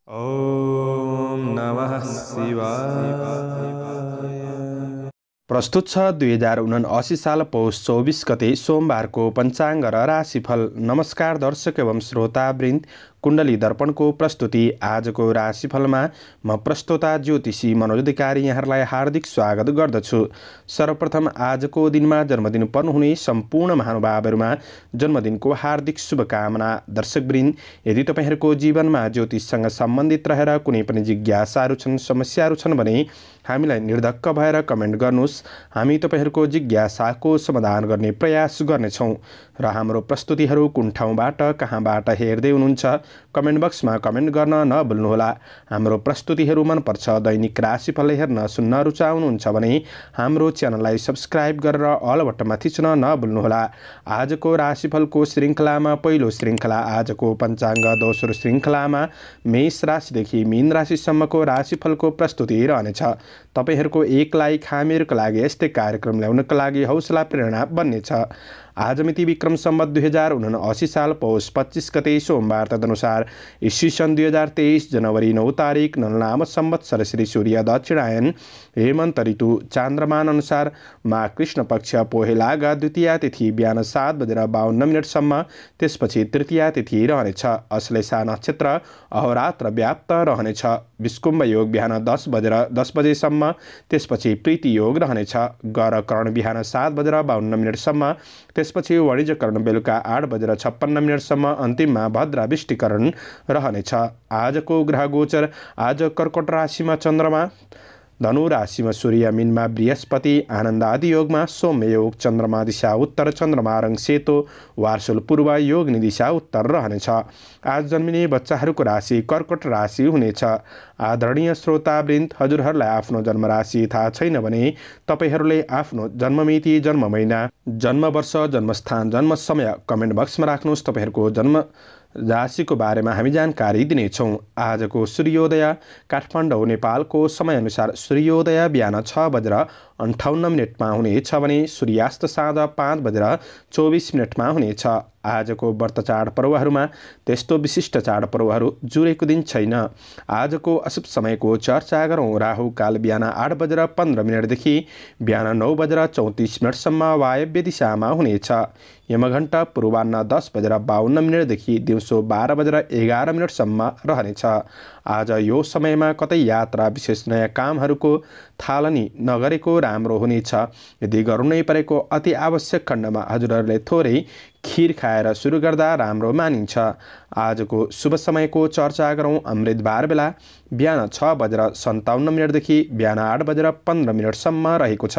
ॐ नमः शिवाय। प्रस्तुत छ 2079 साल पौष 24 गते सोमबारको पञ्चाङ्ग र राशिफल। नमस्कार दर्शक एवं श्रोतावृन्द, कुण्डली दर्पणको प्रस्तुति आजको राशिफलमा म प्रस्तोता ज्योतिषी मनोज अधिकारी यहाँहरूलाई हार्दिक स्वागत गर्दछु। सर्वप्रथम आजको दिनमा जन्मदिन पर्नुहुने सम्पूर्ण महानुभावहरूमा जन्मदिनको हार्दिक शुभकामना। दर्शकवृन्द, यदि तपाईँहरूको जीवनमा ज्योतिषसँग सम्बन्धित रहेर कुनै पनि जिज्ञासाहरू छन्, समस्याहरू छन् भने हामीलाई निर्धक्क भएर कमेन्ट गर्नुहोस्। हामी तपाईँहरूको जिज्ञासाको समाधान गर्ने प्रयास गर्नेछौँ र हाम्रो प्रस्तुतिहरू कुन ठाउँबाट कहाँबाट हेर्दै हुनुहुन्छ कमेन्ट बक्समा कमेन्ट गर्न नभुल्नुहोला। हाम्रो प्रस्तुतिहरू मनपर्छ, दैनिक राशिफल हेर्न सुन्न रुचाउनुहुन्छ भने हाम्रो च्यानललाई सब्सक्राइब गरेर अल बटनमा थिच्न नभुल्नुहोला। आजको राशिफलको श्रृङ्खलामा पहिलो श्रृङ्खला आजको पञ्चाङ्ग, दोस्रो श्रृङ्खलामा मेष राशिदेखि मीन राशिसम्मको राशिफलको प्रस्तुति रहनेछ। तपाईँहरूको एक लाइक हामीहरूको लागि यस्तै कार्यक्रम ल्याउनका लागि हौसला प्रेरणा बन्नेछ। आज मिति विक्रम सम्वत 2079 साल पौष 25 गते सोमबार, तदनुसार ईस्वी सन् 2023 जनवरी 9 तारिक नलनाम संवत्सर श्री सूर्य दक्षिणायन हेमन्त ऋतु चान्द्रमान अनुसार माघ कृष्ण पक्ष पोहेलागा द्वितीया तिथि बिहान 7:52 त्यसपछि तृतीया तिथि रहनेछ। अश्लेषा नक्षत्र अहोरात्र व्याप्त रहनेछ। विष्कुम्भ योग बिहान 10 बजेसम्म, त्यसपछि प्रीति योग रहनेछ। गरकरण बिहान 7:52 त्यसपछि वाणिज्यकरण बेलुका 8:56 अन्तिममा भद्राविष्टिकरण रहनेछ। आजको ग्रह गोचर आज कर्कट राशिमा चन्द्रमा, धनु राशिमा सूर्य, मीनमा बृहस्पति, आनन्द आदि योगमा सौम्य योग, चन्द्रमा दिशा उत्तर, चन्द्रमा रङ सेतो, वार्षुल पूर्व, योगनी दिशा उत्तर रहनेछ। आज जन्मिने बच्चाहरूको राशि कर्कट राशि हुनेछ। आदरणीय श्रोतावृन्द, हजुरहरूलाई आफ्नो जन्म राशि थाहा छैन भने तपाईँहरूले आफ्नो जन्ममिति, जन्म महिना, जन्म वर्ष, जन्मस्थान, जन्म समय कमेन्ट बक्समा राख्नुहोस्। तपाईँहरूको जन्म राशिको बारेमा हामी जानकारी दिनेछौँ। आजको सूर्योदय काठमाडौँ नेपालको समयअनुसार सूर्योदय बिहान 6:58 हुनेछ भने सूर्यास्त साँझ 5:24 हुनेछ। आजको व्रत चाडपर्वहरूमा त्यस्तो विशिष्ट चाडपर्वहरू जुरेको दिन छैन। आजको अशुभ समयको चर्चा गरौँ। राहु काल बिहान 8:15 देखि बिहान 9:34 वायव्य दिशामा हुनेछ। यमघण्टा पूर्वाह्न 10:52 देखि दिउँसो 12:11 रहनेछ। आज यो समयमा कतै यात्रा, विशेष नयाँ कामहरूको थालनी नगरेको राम्रो हुनेछ। यदि गर्नु नै परेको अति आवश्यक खण्डमा हजुरहरूले थोरै खिर खाएर सुरु गर्दा राम्रो मानिन्छ। आजको शुभ समयको चर्चा गरौँ। अमृतबार बेला बिहान 6:57 देखि बिहान 8:15 रहेको छ।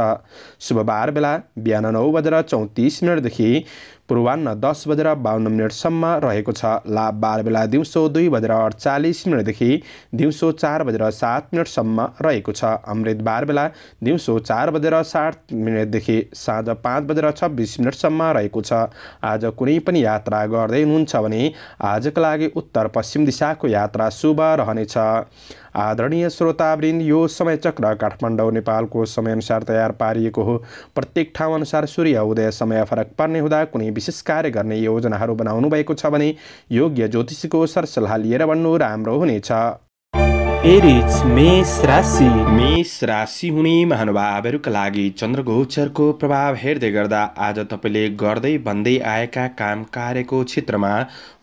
शुभबार बेला बिहान 9:34 देखि पूर्वाह्न 10:52 रहेको छ। लाभबार बेला दिउँसो 2:48 देखि दिउँसो 4:07 रहेको छ। अमृतबार बेला दिउँसो 4:60 देखि साँझ 5:26 रहेको छ। आज कुनै पनि यात्रा गर्दै हुनुहुन्छ भने आजका लागि उत्तर पश्चिम दिशाको यात्रा शुभ रहनेछ। आदरणीय श्रोतावृन्द, यो समय चक्र काठमाडौँ नेपालको समयअनुसार तयार पारिएको हो। प्रत्येक ठाउँ अनुसार सूर्य उदय समय फरक पर्ने हुँदा कुनै विशेष कार्य गर्ने योजनाहरू बनाउनु भएको छ भने योग्य ज्योतिषीको सरसल्लाह लिएर बन्नु राम्रो हुनेछ। एरिज मेष राशि। मेष राशि हुने महानुभावहरूका लागि चन्द्रगोचरको प्रभाव हेर्दै गर्दा आज तपाईँले गर्दै भन्दै आएका काम कार्यको क्षेत्रमा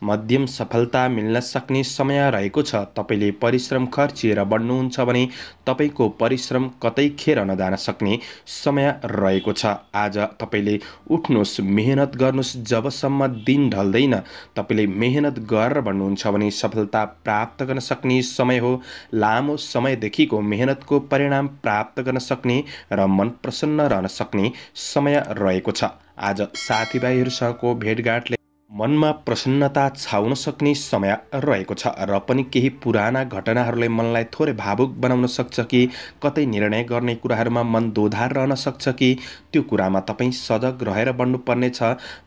मध्यम सफलता मिल्न सक्ने समय रहेको छ। तपाईँले परिश्रम खर्चिएर बढ्नुहुन्छ भने तपाईँको परिश्रम कतै खेर नजान सक्ने समय रहेको छ। आज तपाईँले उठ्नुहोस्, मेहनत गर्नुहोस्। जबसम्म दिन ढल्दैन तपाईँले मेहनत गरेर बढ्नुहुन्छ भने सफलता प्राप्त गर्न सक्ने समय हो। लामो समयदेखिको मेहनतको परिणाम प्राप्त गर्न सक्ने र मन प्रसन्न रहन सक्ने समय रहेको छ। आज साथीभाइहरूसँगको भेटघाटले मनमा प्रसन्नता छाउन सक्ने समय रहेको छ र पनि केही पुराना घटनाहरूले मनलाई थोरै भावुक बनाउन सक्छ कि कतै निर्णय गर्ने कुराहरूमा मन दोधार रहन सक्छ कि त्यो कुरामा तपाईँ सजग रहेर बढ्नुपर्नेछ।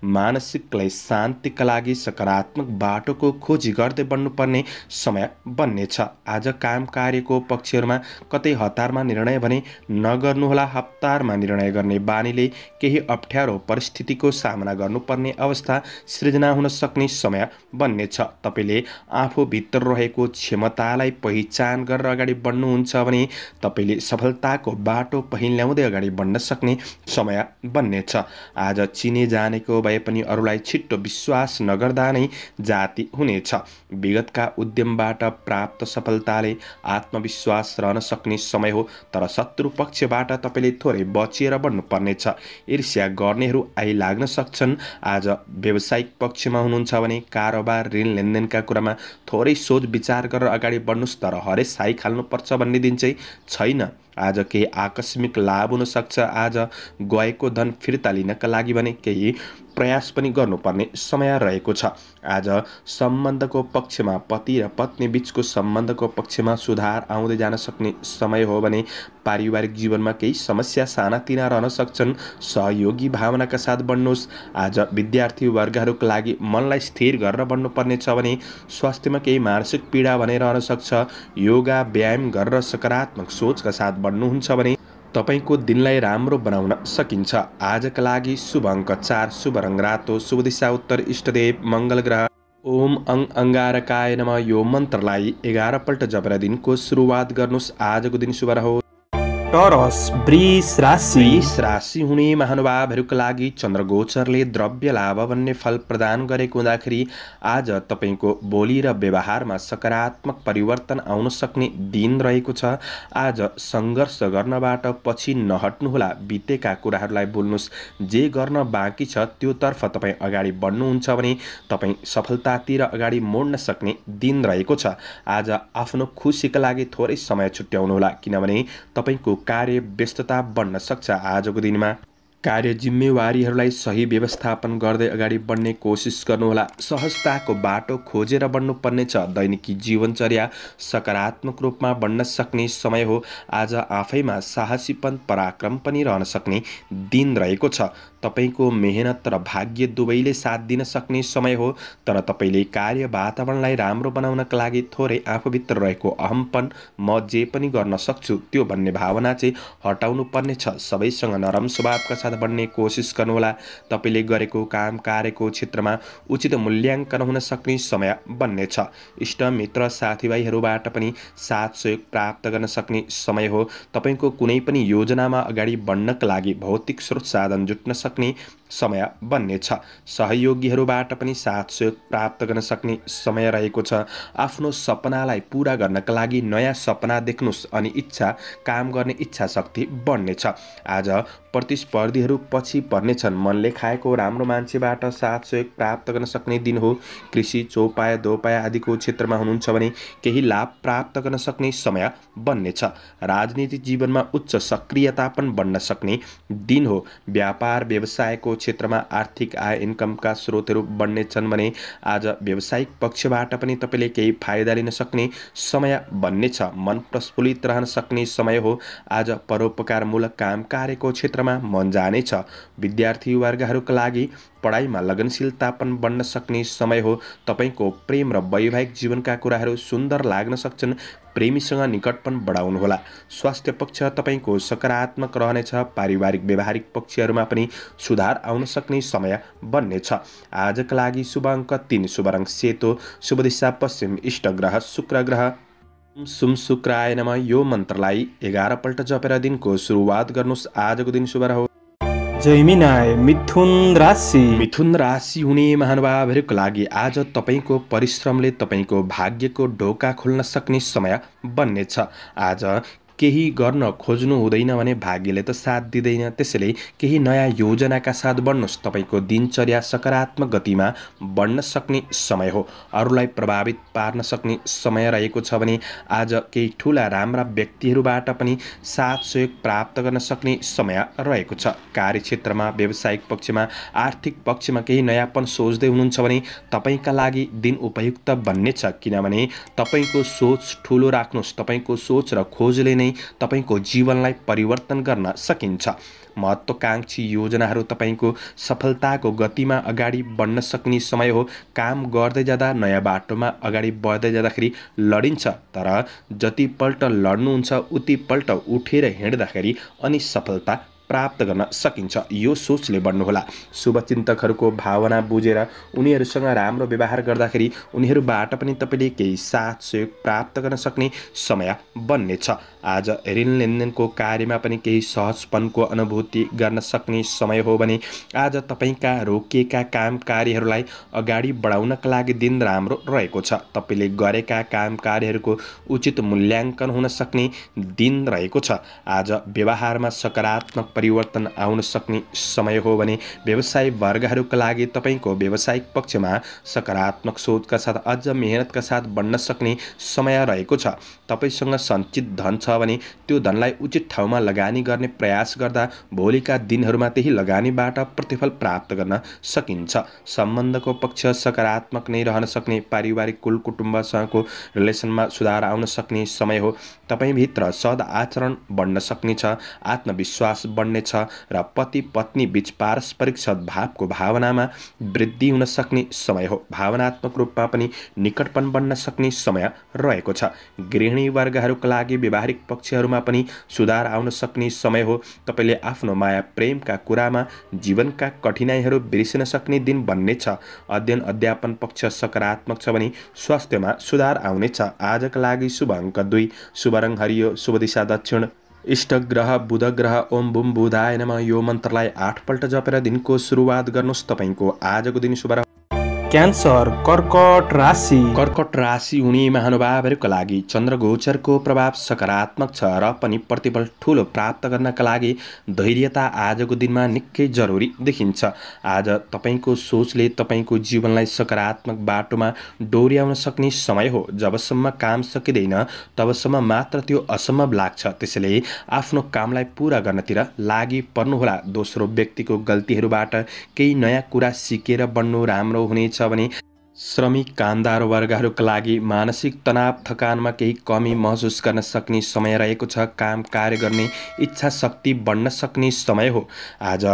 मानसिकलाई शान्तिका लागि सकारात्मक बाटोको खोजी गर्दै बढ्नुपर्ने समय बन्नेछ। आज काम कार्यको पक्षहरूमा कतै हतारमा निर्णय भने नगर्नुहोला। हतारमा निर्णय गर्ने बानीले केही अप्ठ्यारो परिस्थितिको सामना गर्नुपर्ने अवस्था सृजना उत्तेजना हुन सक्ने समय बन्नेछ। तपाईँले आफूभित्र रहेको क्षमतालाई पहिचान गरेर अगाडि बढ्नुहुन्छ भने तपाईँले सफलताको बाटो पहिल्याउँदै अगाडि बढ्न सक्ने समय बन्नेछ। आज चिने जानेको भए पनि अरूलाई छिट्टो विश्वास नगर्दा नै जाति हुनेछ। विगतका उद्यमबाट प्राप्त सफलताले आत्मविश्वास रहन सक्ने समय हो, तर शत्रु पक्षबाट तपाईँले थोरै बचिएर बढ्नुपर्नेछ। ईर्ष्या गर्नेहरू आइलाग्न सक्छन्। आज व्यावसायिक पक्षमा हुनुहुन्छ भने कारोबार ऋण लेनदेनका कुरामा थोरै सोच विचार गरेर अगाडि बढ्नुहोस्, तर हरेस खाइहाल्नुपर्छ भन्ने दिन चाहिँ छैन। आज केही आकस्मिक लाभ हुन सक्छ। आज गएको धन फिर्ता लिनका लागि भने केही प्रयास पनि गर्नुपर्ने समय रहेको छ। आज सम्बन्धको पक्षमा पति र पत्नी बीचको सम्बन्धको पक्षमा सुधार आउँदै जान सक्ने समय हो भने पारिवारिक जीवनमा केही समस्या सानातिना रहन सक्छन्। सहयोगी भावनाका साथ बढ्नुहोस्। आज विद्यार्थी वर्गहरूका लागि मनलाई स्थिर गरेर बढ्नुपर्नेछ भने स्वास्थ्यमा केही मानसिक पीडा भने रहन सक्छ। योगा व्यायाम गरेर सकारात्मक सोचका साथ बढ्नुहुन्छ भने तपाईको दिनलाई राम्रो बनाउन सकिन्छ। आजका लागि शुभ अङ्क 4, शुभ रङ रातो, शुभ दिशा उत्तर, इष्टदेव मङ्गल ग्रह। ओम अंगारकाय नमः। यो मन्त्रलाई 11 पल्ट जपेर दिनको सुरुवात गर्नुहोस्। आजको दिन शुभ रहोस्। टोरस वृष राशि। वृष राशि हुने महानुभावहरूका लागि चन्द्रगोचरले द्रव्य लाभ भन्ने फल प्रदान गरेको हुँदाखेरि आज तपाईँको बोली र व्यवहारमा सकारात्मक परिवर्तन आउन सक्ने दिन रहेको छ। आज सङ्घर्ष गर्नबाट पछि नहट्नुहोला। बितेका कुराहरूलाई भुल्नुहोस्। जे गर्न बाँकी छ त्योतर्फ तपाईँ अगाडि बढ्नुहुन्छ भने तपाईँ सफलतातिर अगाडि मोड्न सक्ने दिन रहेको छ। आज आफ्नो खुसीका लागि थोरै समय छुट्याउनुहोला, किनभने तपाईँको कार्य व्यस्तता बढ्न सक्छ। आजको दिनमा कार्य जिम्मेवारीहरूलाई सही व्यवस्थापन गर्दै अगाडि बढ्ने कोसिस गर्नुहोला। सहजताको बाटो खोजेर बढ्नुपर्नेछ। दैनिकी जीवनचर्या सकारात्मक रूपमा बढ्न सक्ने समय हो। आज आफैमा साहसीपन पराक्रम पनि रहन सक्ने दिन रहेको छ। तपाईँको मेहनत र भाग्य दुवैले साथ दिन सक्ने समय हो, तर तपाईँले कार्य वातावरणलाई राम्रो बनाउनका लागि थोरै आफूभित्र रहेको अहमपन, म जे पनि गर्न सक्छु त्यो भन्ने भावना चाहिँ हटाउनु पर्नेछ। सबैसँग नरम स्वभावका साथ बढ्ने कोसिस गर्नुहोला। तपाईँले गरेको काम कार्यको क्षेत्रमा उचित मूल्याङ्कन हुन सक्ने समय बन्नेछ। इष्ट मित्र साथीभाइहरूबाट पनि साथ सहयोग प्राप्त गर्न सक्ने समय हो। तपाईँको कुनै पनि योजनामा अगाडि बढ्नका लागि भौतिक स्रोत साधन जुट्न सक्ने समय बन्नेछ। सहयोगीहरूबाट पनि साथ सहयोग प्राप्त गर्न सक्ने समय रहेको छ। आफ्नो सपनालाई पूरा गर्नका लागि नयाँ सपना देख्नुहोस् अनि काम गर्ने इच्छा शक्ति बढ्नेछ। आज प्रतिस्पर्धीहरू पछि पर्नेछन्। मनले खाएको राम्रो मान्छेबाट साथ सहयोग प्राप्त गर्न सक्ने दिन हो। कृषि, चौपाया, दोपाया आदिको क्षेत्रमा हुनुहुन्छ भने केही लाभ प्राप्त गर्न सक्ने समय बन्नेछ। राजनीतिक जीवनमा उच्च सक्रियता पनि बढ्न सक्ने दिन हो। व्यापार व्यवसायको क्षेत्रमा आर्थिक आय इन्कमका स्रोतहरू बढ्नेछन् भने आज व्यावसायिक पक्षबाट पनि तपाईँले केही फाइदा लिन सक्ने समय बन्नेछ। मन प्रफुल्लित रहन सक्ने समय हो। आज परोपकारमूलक काम कार्यको क्षेत्रमा मन जानेछ। विद्यार्थी वर्गहरूका लागि पढाइमा लगनशीलता पनि बढ्न सक्ने समय हो। तपाईँको प्रेम र वैवाहिक जीवनका कुराहरू सुन्दर लाग्न सक्छन्। प्रेमीसँग निकटपन बढाउनुहोला। स्वास्थ्य पक्ष तपाईँको सकारात्मक रहनेछ। पारिवारिक व्यावहारिक पक्षहरूमा पनि सुधार आउन सक्ने समय बन्नेछ। आजका लागि शुभ अङ्क 3, शुभ रङ सेतो, शुभ दिशा पश्चिम, इष्ट ग्रह शुक्र ग्रह। सुम शुक्राय नमः। यो मन्त्रलाई 11 पल्ट जपेर दिनको सुरुवात गर्नुहोस्। आजको दिन शुभ रहोस्। जैमिनाय मिथुन राशि। मिथुन राशि हुने महानुभावहरूको लागि आज तपाईँको परिश्रमले तपाईँको भाग्यको ढोका खोल्न सक्ने समय बन्नेछ। आज केही गर्न खोज्नु हुँदैन भने भाग्यले त साथ दिँदैन। त्यसैले केही नयाँ योजनाका साथ बढ्नुहोस्। तपाईँको दिनचर्या सकारात्मक गतिमा बढ्न सक्ने समय हो। अरूलाई प्रभावित पार्न सक्ने समय रहेको छ भने आज केही ठुला राम्रा व्यक्तिहरूबाट पनि साथ सहयोग प्राप्त गर्न सक्ने समय रहेको छ। कार्यक्षेत्रमा व्यावसायिक पक्षमा आर्थिक पक्षमा केही नयाँपन सोच्दै हुनुहुन्छ भने तपाईँका लागि दिन उपयुक्त बन्नेछ, किनभने तपाईँको सोच ठुलो राख्नुहोस्। तपाईँको सोच र खोजले नै तपाईको जीवनलाई परिवर्तन गर्न सकिन्छ। महत्त्वकांक्षी योजनाहरू तपाईँको सफलताको गतिमा अगाडि बढ्न सक्ने समय हो। काम गर्दै जाँदा नयाँ बाटोमा अगाडि बढ्दै जाँदाखेरि लडिन्छ, तर जतिपल्ट लड्नुहुन्छ उतिपल्ट उठेर हिँड्दाखेरि अनि सफलता प्राप्त गर्न सकिन्छ। यो सोचले बढ्नुहोला। शुभचिन्तकहरूको भावना बुझेर उनीहरूसँग राम्रो व्यवहार गर्दाखेरि उनीहरूबाट पनि तपाईँले केही साथ सहयोग प्राप्त गर्न सक्ने समय बन्नेछ। आज ऋण लेनदेनको कार्यमा पनि केही सहजपनको अनुभूति गर्न सक्ने समय हो भने आज तपाईँका रोकिएका काम कार्यहरूलाई अगाडि बढाउनका लागि दिन राम्रो रहेको छ। तपाईँले गरेका काम कार्यहरूको उचित मूल्याङ्कन हुन सक्ने दिन रहेको छ। आज व्यवहारमा सकारात्मक परिवर्तन आउन सक्ने समय हो भने व्यवसाय वर्गहरूका लागि तपाईँको व्यावसायिक पक्षमा सकारात्मक सोचका साथ अझ मेहनतका साथ बढ्न सक्ने समय रहेको छ। तपाईँसँग सञ्चित धन छ भने त्यो धनलाई उचित ठाउँमा लगानी गर्ने प्रयास गर्दा भोलिका दिनहरूमा त्यही लगानीबाट प्रतिफल प्राप्त गर्न सकिन्छ। सम्बन्धको पक्ष सकारात्मक नै रहन सक्ने, पारिवारिक कुल कुटुम्बसँगको रिलेसनमा सुधार आउन सक्ने समय हो। तपाईँभित्र सद आचरण बढ्न सक्नेछ, आत्मविश्वास बढ्नेछ र पति पत्नी बीच पारस्परिक सद्भावको भावनामा वृद्धि हुन सक्ने समय हो। भावनात्मक रूपमा पनि निकटपन बढ्न सक्ने समय रहेको छ। गृहिणी वर्गहरूका लागि व्यवहारिक पक्षहरूमा पनि सुधार आउन सक्ने समय हो। तपाईँले आफ्नो माया प्रेमका कुरामा जीवनका कठिनाइहरू बिर्सिन सक्ने दिन बन्नेछ। अध्ययन अध्यापन पक्ष सकारात्मक छ भने स्वास्थ्यमा सुधार आउनेछ। आजका लागि शुभ अङ्क 2, शुभ रङ हरियो, शुभ दिशा दक्षिण, इष्ट ग्रह बुध ग्रह। ओम बुम बुधाय नमः। यो मन्त्रलाई 8 पल्ट जपेर दिनको सुरुवात गर्नुहोस्। तपाईँको आजको दिन शुभ क्यान्सर कर्कट राशि। कर्कट राशि हुने महानुभावहरूका लागि चन्द्रगोचरको प्रभाव सकारात्मक छ र पनि प्रतिफल ठुलो प्राप्त गर्नका लागि धैर्यता आजको दिनमा निकै जरुरी देखिन्छ। आज तपाईँको सोचले तपाईँको जीवनलाई सकारात्मक बाटोमा डोर्याउन सक्ने समय हो। जबसम्म काम सकिँदैन तबसम्म मात्र त्यो असम्भव लाग्छ। त्यसैले आफ्नो कामलाई पूरा गर्नतिर लागि पर्नुहोला। दोस्रो व्यक्तिको गल्तीहरूबाट केही नयाँ कुरा सिकेर बढ्नु राम्रो हुनेछ भने श्रमिक कामदार वर्गहरूका लागि मानसिक तनाव थकानमा केही कमी महसुस गर्न सक्ने समय रहेको छ। काम कार्य गर्ने इच्छा शक्ति बढ्न सक्ने समय हो। आज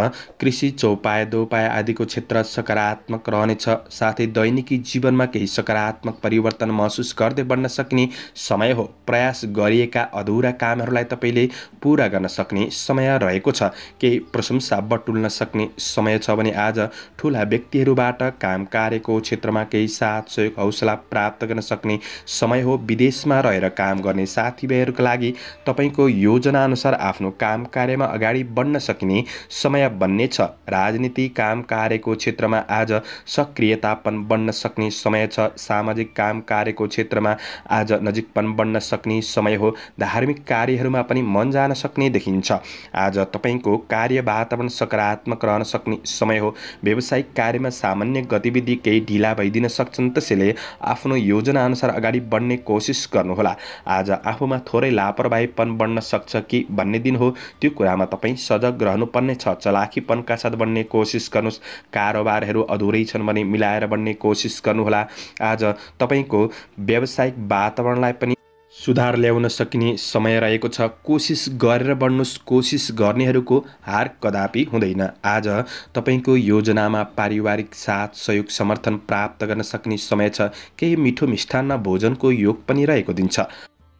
कृषि चौपाय दोपाय आदिको क्षेत्र सकारात्मक रहनेछ। साथै दैनिकी जीवनमा केही सकारात्मक परिवर्तन महसुस गर्दै बढ्न सक्ने समय हो। प्रयास गरिएका अधुरा कामहरूलाई तपाईँले पूरा गर्न सक्ने समय रहेको छ। केही प्रशंसा बटुल्न सक्ने समय छ भने आज ठुला व्यक्तिहरूबाट काम कार्यको क्षेत्रमा केही साथ सहयोग हौसला प्राप्त गर्न सक्ने समय हो। विदेशमा रहेर काम गर्ने साथीभाइहरूका लागि तपाईँको योजना अनुसार आफ्नो काम कार्यमा अगाडि बढ्न सकिने समय बन्नेछ। राजनीति काम कार्यको क्षेत्रमा आज सक्रियतापन बढ्न सक्ने समय छ। सामाजिक काम कार्यको क्षेत्रमा आज नजिकपन बढ्न सक्ने समय हो। धार्मिक कार्यहरूमा पनि मन जान सक्ने देखिन्छ। आज तपाईँको कार्य वातावरण सकारात्मक रहन सक्ने समय हो। व्यावसायिक कार्यमा सामान्य गतिविधि केही ढिला भइदिन सक्छन्। त्यसैले आफ्नो योजना अनुसार अगाडि बढ्ने कोसिस गर्नुहोला। आज आफूमा थोरै लापरवाहीपन बढ्न सक्छ कि भन्ने दिन हो। त्यो कुरामा तपाईँ सजग रहनुपर्ने छ। चलाखीपनका साथ बढ्ने कोसिस गर्नुहोस्। कारोबारहरू अधुरै छन् भने मिलाएर बढ्ने कोसिस गर्नुहोला। आज तपाईँको व्यावसायिक वातावरणलाई पनि सुधार ल्याउन सकिने समय रहेको छ। कोसिस गरेर बढ्नुहोस्। कोसिस गर्नेहरूको हार कदापि हुँदैन। आज तपाईँको योजनामा पारिवारिक साथ सहयोग समर्थन प्राप्त गर्न सक्ने समय छ। केही मिठो मिष्ठान्न भोजनको योग पनि रहेको दिन छ।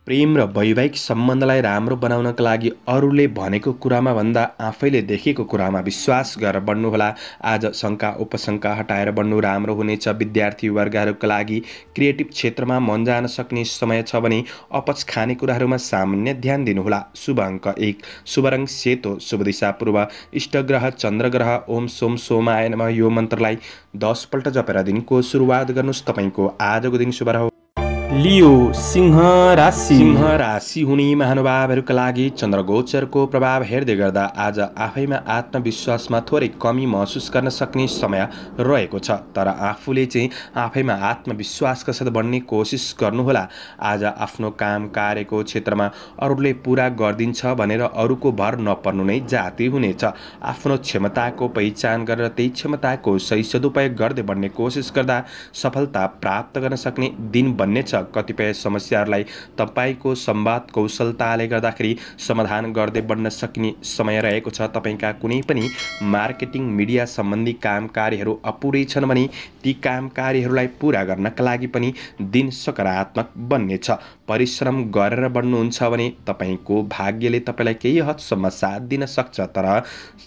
प्रेम र वैवाहिक सम्बन्धलाई राम्रो बनाउनका लागि अरूले भनेको कुरामा भन्दा आफैले देखेको कुरामा विश्वास गरेर बढ्नुहोला। आज शङ्का उपशङ्का हटाएर बढ्नु राम्रो हुनेछ। विद्यार्थी वर्गहरूका लागि क्रिएटिभ क्षेत्रमा मन जान सक्ने समय छ भने अपच खाने कुराहरूमा सामान्य ध्यान दिनुहोला। शुभ अङ्क 1, शुभ रङ सेतो, शुभ दिशा पूर्व, इष्ट ग्रह चन्द्र ग्रह। ओम सोम सोमाय नमः। यो मन्त्रलाई 10 पल्ट जपेर दिनको सुरुवात गर्नुहोस्। तपाईँको आजको दिन शुभ रहोस्। लियो सिंह राशि। सिंह राशि हुने महानुभावहरूका लागि चन्द्रगोचरको प्रभाव हेर्दै गर्दा आज आफैमा आत्मविश्वासमा थोरै कमी महसुस गर्न सक्ने समय रहेको छ। तर आफूले चाहिँ आफैमा आत्मविश्वासका साथ बढ्ने कोसिस गर्नुहोला। आज आफ्नो काम कार्यको क्षेत्रमा अरूले पुरा गरिदिन्छ भनेर अरूको भर नपर्नु नै जाति हुनेछ। आफ्नो क्षमताको पहिचान गरेर त्यही क्षमताको सही सदुपयोग गर्दै बढ्ने कोसिस गर्दा सफलता प्राप्त गर्न सक्ने दिन बन्नेछ। कतिपय समस्याहरूलाई तपाईको संवाद कौशलताले गर्दाखेरि समाधान गर्दै बढ्न सकिने समय रहेको छ। तपाईका कुनै पनि मार्केटिङ मीडिया सम्बन्धी काम कार्यहरू अपुरै छन् भने ती काम कार्यहरूलाई पूरा गर्नका लागि पनि दिन सकारात्मक बन्नेछ। परिश्रम गरेर बढ्नुहुन्छ भने तपाईको भाग्यले तपाईलाई केही हदसम्म साथ दिन सक्छ, तर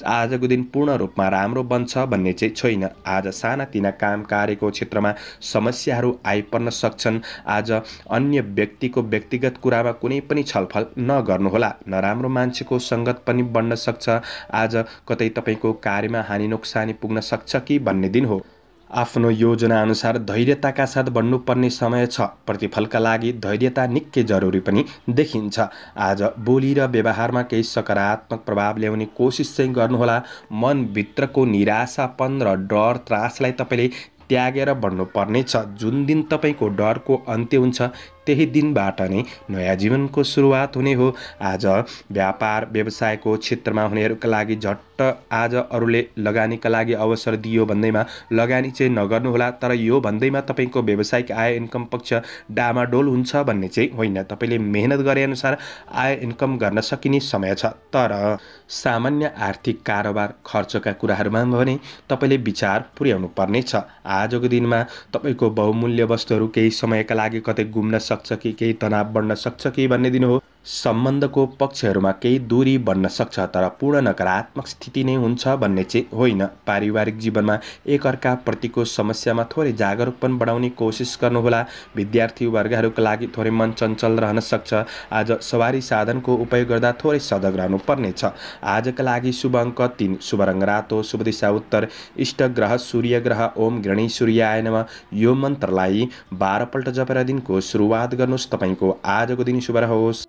आजको दिन पूर्ण रूपमा राम्रो बन्छ भन्ने चाहिँ छैन। आज सानातिना काम कार्यको क्षेत्रमा समस्याहरू आइपर्न सक्छन्। आज अन्य व्यक्तिको व्यक्तिगत कुरामा कुनै पनि छलफल नगर्नुहोला। नराम्रो मान्छेको सङ्गत पनि बढ्न सक्छ। आज कतै तपाईको कार्यमा हानि नोक्सानी पुग्न सक्छ कि भन्ने दिन हो। आफ्नो योजना अनुसार धैर्यताका साथ बढ्नुपर्ने समय छ। प्रतिफलका लागि धैर्यता निकै जरुरी पनि देखिन्छ। आज बोली र व्यवहारमा केही सकारात्मक प्रभाव ल्याउने कोसिस चाहिँ गर्नुहोला। मनभित्रको निराशापन र डर त्रासलाई तपाईले त्यागेर बढ्नुपर्नेछ। जुन दिन तपाईको डरको अन्त्य हुन्छ त्यही दिनबाट नै नयाँ जीवनको सुरुवात हुने हो। आज व्यापार व्यवसायको क्षेत्रमा हुनेहरूका लागि झट्ट आज अरूले लगानीका लागि अवसर दियो भन्दैमा लगानी चाहिँ नगर्नुहोला। तर यो भन्दैमा तपाईको व्यावसायिक आय इन्कम पक्ष डामाडोल हुन्छ भन्ने चाहिँ होइन। तपाईले मेहनत गरे अनुसार आय इन्कम गर्न सकिने समय छ। तर सामान्य आर्थिक कारोबार खर्चका कुराहरूमा भने तपाईले विचार पुर्याउनु पर्नेछ। आजको दिनमा तपाईको बहुमूल्य वस्तुहरू केही समयका लागि कतै गुम्न सक्छ कि केही तनाव बढ्न सक्छ कि भन्ने दिन हो। सम्बन्धको पक्षहरूमा केही दूरी बढ्न सक्छ, तर पूर्ण नकारात्मक स्थिति नै हुन्छ भन्ने चाहिँ होइन। पारिवारिक जीवनमा एकअर्का प्रतिको समस्यामा थोरै जागरुकपन बढाउने कोसिस गर्नुहोला। विद्यार्थी वर्गहरूका लागि थोरै मन चञ्चल रहन सक्छ। आज सवारी साधनको उपयोग गर्दा थोरै सजग रहनु पर्नेछ। आजका लागि शुभ अङ्क 3, शुभ रङ रातो, शुभ दिशा उत्तर, इष्ट ग्रह सूर्य ग्रह। ओम गणेश सूर्याय नमः यो मन्त्रलाई 12 पल्ट जपेर दिनको सुरुवात गर्नुहोस्। तपाईको आजको दिन शुभ रहोस्।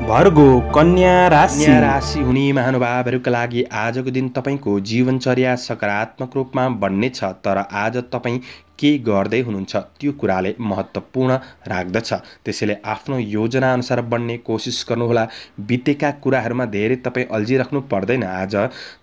भर्गो कन्या राशि हुने महानुभावहरूका लागि आजको दिन तपाईको जीवनचर्या सकारात्मक रूपमा बन्नेछ। तर आज तपाईँ के गर्दै हुनुहुन्छ त्यो कुराले महत्त्वपूर्ण राख्दछ। त्यसैले आफ्नो योजना अनुसार बढ्ने कोसिस गर्नुहोला। बितेका कुराहरूमा धेरै तपाईँ अल्झिराख्नु पर्दैन। आज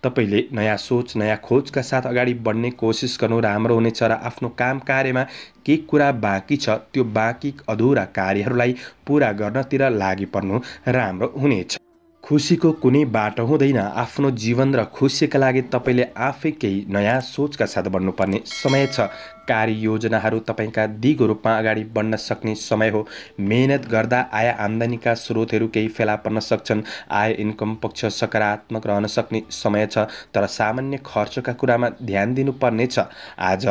तपाईँले नयाँ सोच नयाँ खोजका साथ अगाडि बढ्ने कोसिस गर्नु राम्रो हुनेछ। र आफ्नो काम कार्यमा के कुरा बाँकी छ त्यो बाँकी अधुरा कार्यहरूलाई पुरा गर्नतिर लागि पर्नु राम्रो हुनेछ। खुसीको कुनै बाटो हुँदैन। आफ्नो जीवन र खुसीका लागि तपाईँले आफै केही नयाँ सोचका साथ बढ्नुपर्ने समय छ। कार्य योजनाहरू तपाईँका दिगो रूपमा अगाडि बढ्न सक्ने समय हो। मेहनत गर्दा आय आम्दानीका स्रोतहरू केही फेला पर्न सक्छन्। आय इन्कम पक्ष सकारात्मक रहन सक्ने समय छ, तर सामान्य खर्चका कुरामा ध्यान दिनुपर्नेछ। आज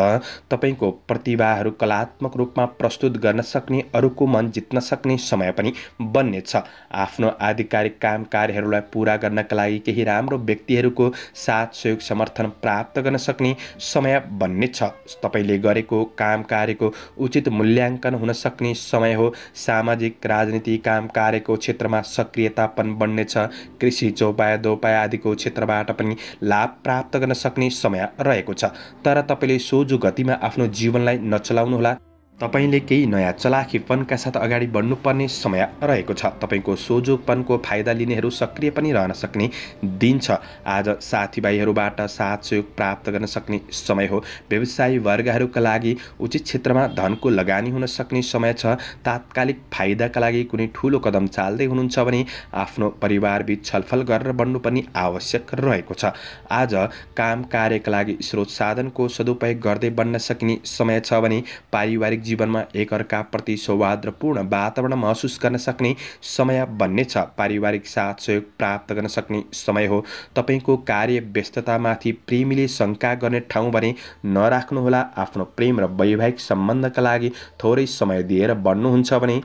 तपाईँको प्रतिभाहरू कलात्मक रूपमा प्रस्तुत गर्न सक्ने, अरूको मन जित्न सक्ने समय पनि बन्नेछ। आफ्नो आधिकारिक काम कार्यहरूलाई पुरा गर्नका लागि केही राम्रो व्यक्तिहरूको साथ सहयोग समर्थन प्राप्त गर्न सक्ने समय बन्नेछ। तपाईँले गरेको काम कार्यको उचित मूल्याङ्कन हुन सक्ने समय हो। सामाजिक राजनीति काम कार्यको क्षेत्रमा सक्रियतापन बढ्नेछ। कृषि चौपाया दोपाया आदिको क्षेत्रबाट पनि लाभ प्राप्त गर्न सक्ने समय रहेको छ। तर तपाईँले सोझो गतिमा आफ्नो जीवनलाई नचलाउनुहोला। तपाईले केही नयाँ चलाखीपनका साथ अगाडि बढ्नुपर्ने समय रहेको छ। तपाईको सोझोपनको फाइदा लिनेहरू सक्रिय पनि रहन सक्ने दिन छ। आज साथीभाइहरूबाट साथ सहयोग प्राप्त गर्न सक्ने समय हो। व्यवसायी वर्गहरूका लागि उचित क्षेत्रमा धनको लगानी हुन सक्ने समय छ। तात्कालिक फाइदाका लागि कुनै ठुलो कदम चाल्दै हुनुहुन्छ भने आफ्नो परिवारबीच छलफल गरेर बढ्नुपर्ने आवश्यक रहेको छ। आज काम कार्यका लागि स्रोत साधनको सदुपयोग गर्दै बढ्न सकिने समय छ भने पारिवारिक जीवनमा एकअर्का प्रति सौहार्दपूर्ण वातावरण महसुस गर्न सक्ने समय बन्नेछ। पारिवारिक साथ सहयोग प्राप्त गर्न सक्ने समय हो। तपाईको कार्य व्यस्ततामाथि प्रेमीले शङ्का गर्ने ठाउँ भने नराख्नुहोला। आफ्नो प्रेम र वैवाहिक सम्बन्धका लागि थोरै समय दिएर बढ्नुहुन्छ भने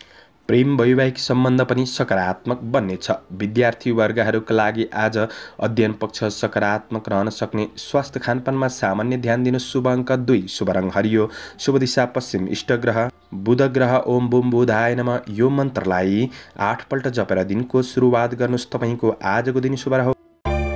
प्रेम वैवाहिक सम्बन्ध पनि सकारात्मक बन्नेछ। विद्यार्थी वर्गहरूका लागि आज अध्ययन पक्ष सकारात्मक रहन सक्ने। स्वास्थ्य खानपानमा सामान्य ध्यान दिनु। शुभ अङ्क 2, शुभ रङ हरियो, शुभ दिशा पश्चिम, इष्ट ग्रह बुध ग्रह। ओम बुम बुधाय नमः यो मन्त्रलाई 8 पल्ट जपेर दिनको सुरुवात गर्नुहोस्। तपाईको आजको दिन शुभ रहोस्।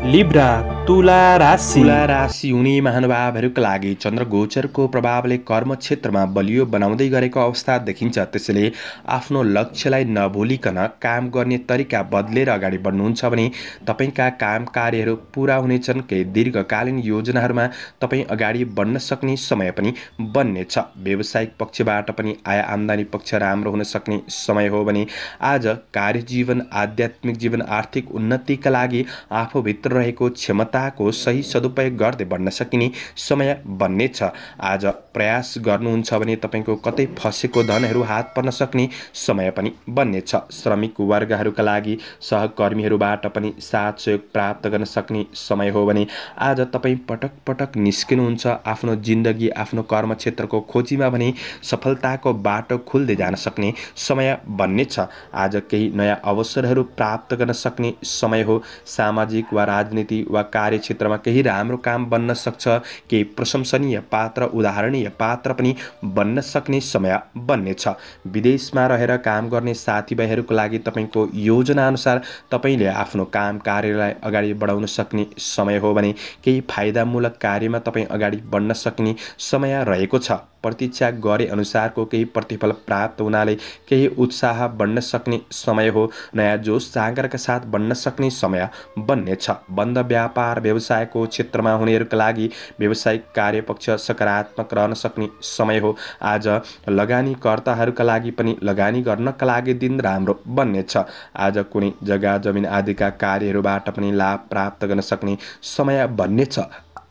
लिब्रा तुला राशि। तुला राशि हुने महानुभावहरूका लागि चन्द्रगोचरको प्रभावले कर्म क्षेत्रमा बलियो बनाउँदै गरेको अवस्था देखिन्छ। त्यसैले आफ्नो लक्ष्यलाई नभुलिकन काम गर्ने तरिका बदलेर अगाडि बढ्नुहुन्छ भने तपाईँका काम कार्यहरू पुरा हुनेछन्। केही दीर्घकालीन योजनाहरूमा तपाईँ अगाडि बढ्न सक्ने समय पनि बन्नेछ। व्यावसायिक पक्षबाट पनि आय आम्दानी पक्ष राम्रो हुन सक्ने समय हो भने आज कार्यजीवन, आध्यात्मिक जीवन, आर्थिक उन्नतिका लागि आफूभित्र रहेको क्षमताको सही सदुपयोग गर्दै बढ्न सकिने समय बन्नेछ। आज प्रयास गर्नुहुन्छ भने तपाईँको कतै फसेको धनहरू हात पर्न सक्ने समय पनि बन्नेछ। श्रमिक वर्गहरूका लागि सहकर्मीहरूबाट पनि साथ सहयोग प्राप्त गर्न सक्ने समय हो भने आज तपाईँ पटक पटक निस्किनुहुन्छ आफ्नो जिन्दगी, आफ्नो कर्मक्षेत्रको खोजीमा भने सफलताको बाटो खुल्दै जान सक्ने समय बन्नेछ। आज केही नयाँ अवसरहरू प्राप्त गर्न सक्ने समय हो। सामाजिक वा राजनीति वा कार्यक्षेत्रमा केही राम्रो काम बन्न सक्छ। केही प्रशंसनीय पात्र, उदाहरणीय पात्र पनि बन्न सक्ने समय बन्नेछ। विदेशमा रहेर काम गर्ने साथीभाइहरूको लागि तपाईँको योजनाअनुसार तपाईँले आफ्नो काम कार्यलाई अगाडि बढाउन सक्ने समय हो भने केही फाइदामूलक कार्यमा तपाईँ अगाडि बढ्न सक्ने समय रहेको छ। प्रतीक्षा गरे अनुसारको केही प्रतिफल प्राप्त हुनाले केही उत्साह बढ्न सक्ने समय हो। नयाँ जोस जाँगरका साथ बढ्न सक्ने समय बन्नेछ। बन्द व्यापार व्यवसायको क्षेत्रमा हुनेहरूका लागि व्यावसायिक कार्यपक्ष सकारात्मक रहन सक्ने समय हो। आज लगानीकर्ताहरूका लागि पनि लगानी गर्नका लागि दिन राम्रो बन्नेछ। आज कुनै जग्गा जमिन आदिका कार्यहरूबाट पनि लाभ प्राप्त गर्न सक्ने समय बन्नेछ।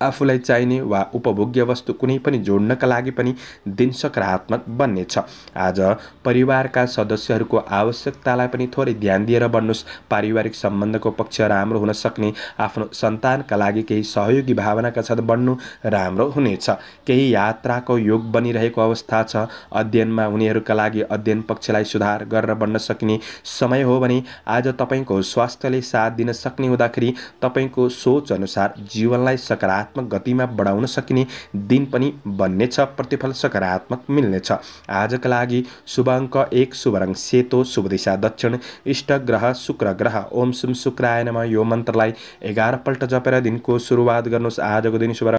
आफूलाई चाहिने वा उपभोग्य वस्तु कुनै पनि जोड्नका लागि पनि दिन सकारात्मक बन्नेछ। आज परिवारका सदस्यहरूको आवश्यकतालाई पनि थोरै ध्यान दिएर बढ्नुहोस्। पारिवारिक सम्बन्धको पक्ष राम्रो हुन सक्ने, आफ्नो सन्तानका लागि केही सहयोगी भावनाका साथ बढ्नु राम्रो हुनेछ। केही यात्राको योग बनिरहेको अवस्था छ। अध्ययनमा हुनेहरूका लागि अध्ययन पक्षलाई सुधार गरेर बढ्न सकिने समय हो भने आज तपाईँको स्वास्थ्यले साथ दिन सक्ने हुँदाखेरि तपाईँको सोच अनुसार जीवनलाई सकारात्मक गतिमा बढाउन सकिने दिन पनि बन्नेछ। प्रतिफल सकारात्मक मिल्नेछ। आजका लागि शुभ अङ्क 1, शुभ रङ सेतो, शुभ दिशा दक्षिण, इष्ट ग्रह शुक्र ग्रह। ओम शुभ शुक्राय नमः। यो मन्त्रलाई 11 पल्ट जपेर दिनको सुरुवात गर्नुहोस्। आजको दिन शुभ